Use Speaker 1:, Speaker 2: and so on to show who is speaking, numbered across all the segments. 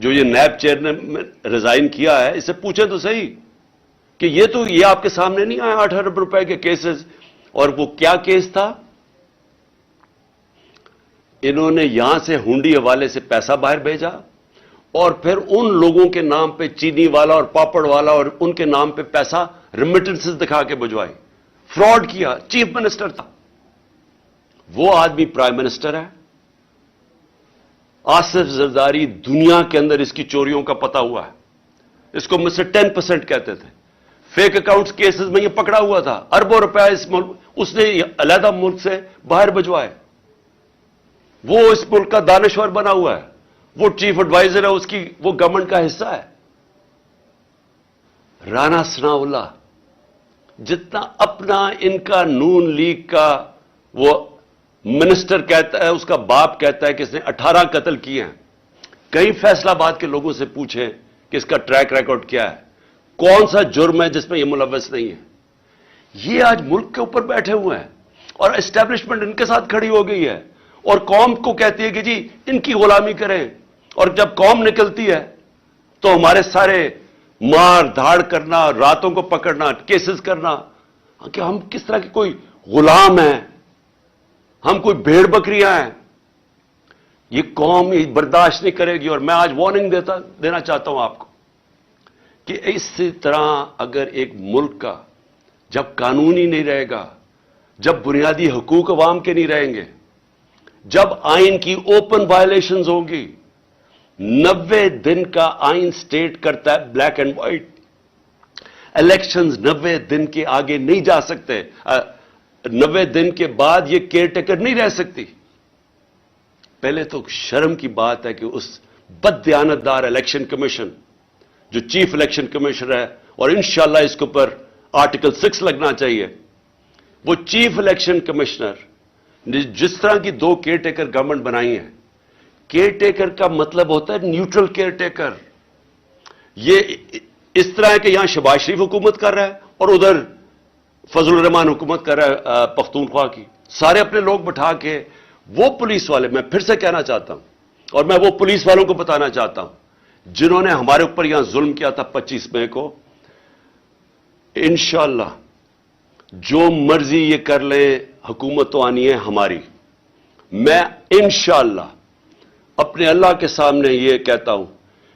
Speaker 1: جو یہ NAB chair نے ریزائن کیا ہے، اسے پوچھیں تو صحیح کہ یہ آپ کے سامنے نہیں آیا 8 ارب روپے کے کیسز، اور وہ کیا کیس تھا؟ انہوں نے یہاں سے ہنڈی حوالے سے پیسہ باہر بھیجا اور پھر ان لوگوں کے نام پہ چینی والا اور پاپڑ والا اور ان کے نام پہ پیسہ ریمیٹنسز دکھا کے بھجوائی، فراڈ کیا۔ چیف منسٹر تھا وہ آدمی، پرائم منسٹر ہے۔ آصف زرداری دنیا کے اندر اس کی چوریوں کا پتہ ہوا ہے، اس کو مجھ سے 10% کہتے تھے۔ فیک اکاؤنٹس کیسز میں یہ پکڑا ہوا تھا، اربوں روپے اس ملک اس نے علیحدہ ملک سے باہر بھجوائے۔ وہ اس ملک کا دانشور بنا ہوا ہے، وہ چیف ایڈوائزر ہے اس کی، وہ گورنمنٹ کا حصہ ہے۔ رانا ثناء اللہ جتنا اپنا ان کا نون لیگ کا وہ منسٹر کہتا ہے، اس کا باپ کہتا ہے کہ اس نے 18 قتل کیے ہیں، کئی فیصلہ آباد کے لوگوں سے پوچھیں کہ اس کا ٹریک ریکارڈ کیا ہے، کون سا جرم ہے جس میں یہ ملوث نہیں ہے۔ یہ آج ملک کے اوپر بیٹھے ہوئے ہیں اور اسٹیبلشمنٹ ان کے ساتھ کھڑی ہو گئی ہے اور قوم کو کہتی ہے کہ جی ان کی غلامی کریں، اور جب قوم نکلتی ہے تو ہمارے سارے مار دھاڑ کرنا، راتوں کو پکڑنا، کیسز کرنا کہ ہم کس طرح کے کوئی غلام ہیں، ہم کوئی بھیڑ بکریاں ہیں۔ یہ قوم یہ برداشت نہیں کرے گی، اور میں آج وارننگ دینا چاہتا ہوں آپ کو کہ اسی طرح اگر ایک ملک کا جب قانون ہی نہیں رہے گا، جب بنیادی حقوق عوام کے نہیں رہیں گے، جب آئین کی اوپن وائلیشنز ہوگی، 90 دن کا آئین سٹیٹ کرتا ہے بلیک اینڈ وائٹ، الیکشنز 90 دن کے آگے نہیں جا سکتے، 90 دن کے بعد یہ کیئر ٹیکر نہیں رہ سکتی۔ پہلے تو شرم کی بات ہے کہ اس بد دیانتدار الیکشن کمیشن جو چیف الیکشن کمیشنر ہے، اور انشاءاللہ اس کے اوپر آرٹیکل 6 لگنا چاہیے، وہ چیف الیکشن کمشنر نے جس طرح کی 2 کیئر ٹیکر گورنمنٹ بنائی ہیں، کیئر ٹیکر کا مطلب ہوتا ہے نیوٹرل کیئر ٹیکر۔ یہ اس طرح ہے کہ یہاں شہباز شریف حکومت کر رہا ہے اور ادھر فضل الرحمان حکومت کر رہا ہے پختونخوا کی، سارے اپنے لوگ بٹھا کے وہ پولیس والے، میں پھر سے کہنا چاہتا ہوں اور میں وہ پولیس والوں کو بتانا چاہتا ہوں جنہوں نے ہمارے اوپر یہاں ظلم کیا تھا 25 مئی کو، انشاءاللہ جو مرضی یہ کر لیں، حکومت تو آنی ہے ہماری۔ میں انشاءاللہ اپنے اللہ کے سامنے یہ کہتا ہوں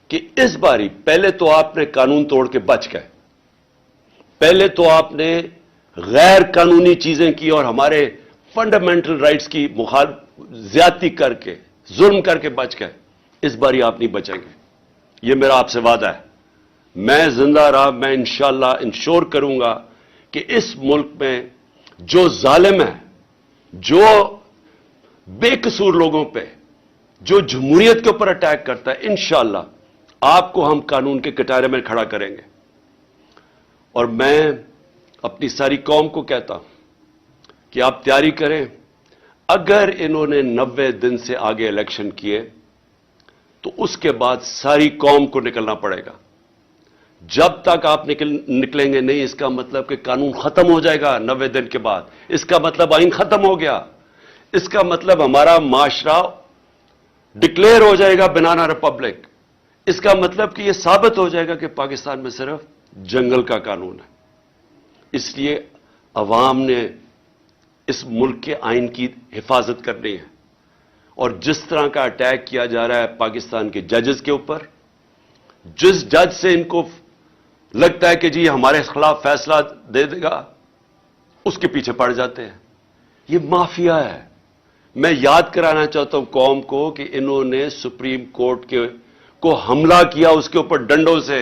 Speaker 1: کہ اس باری پہلے تو آپ نے قانون توڑ کے بچ گئے، پہلے تو آپ نے غیر قانونی چیزیں کی اور ہمارے فنڈامنٹل رائٹس کی زیادتی کر کے، ظلم کر کے بچ گئے۔ اس باری آپ نہیں بچیں گے، یہ میرا آپ سے وعدہ ہے۔ میں زندہ رہا، میں انشاءاللہ انشور کروں گا کہ اس ملک میں جو ظالم ہے، جو بے قصور لوگوں پہ، جو جمہوریت کے اوپر اٹیک کرتا ہے، انشاءاللہ آپ کو ہم قانون کے کٹارے میں کھڑا کریں گے۔ اور میں اپنی ساری قوم کو کہتا ہوں کہ آپ تیاری کریں، اگر انہوں نے 90 دن سے آگے الیکشن کیے تو اس کے بعد ساری قوم کو نکلنا پڑے گا۔ جب تک آپ نکلیں گے نہیں، اس کا مطلب کہ قانون ختم ہو جائے گا 90 دن کے بعد، اس کا مطلب آئین ختم ہو گیا، اس کا مطلب ہمارا معاشرہ ڈکلیئر ہو جائے گا بنانا ریپبلک، اس کا مطلب کہ یہ ثابت ہو جائے گا کہ پاکستان میں صرف جنگل کا قانون ہے۔ اس لیے عوام نے اس ملک کے آئین کی حفاظت کرنی ہے، اور جس طرح کا اٹیک کیا جا رہا ہے پاکستان کے ججز کے اوپر، جس جج سے ان کو لگتا ہے کہ جی ہمارے خلاف فیصلہ دے دے گا، اس کے پیچھے پڑ جاتے ہیں۔ یہ مافیا ہے۔ میں یاد کرانا چاہتا ہوں قوم کو کہ انہوں نے سپریم کورٹ کو حملہ کیا، اس کے اوپر ڈنڈوں سے،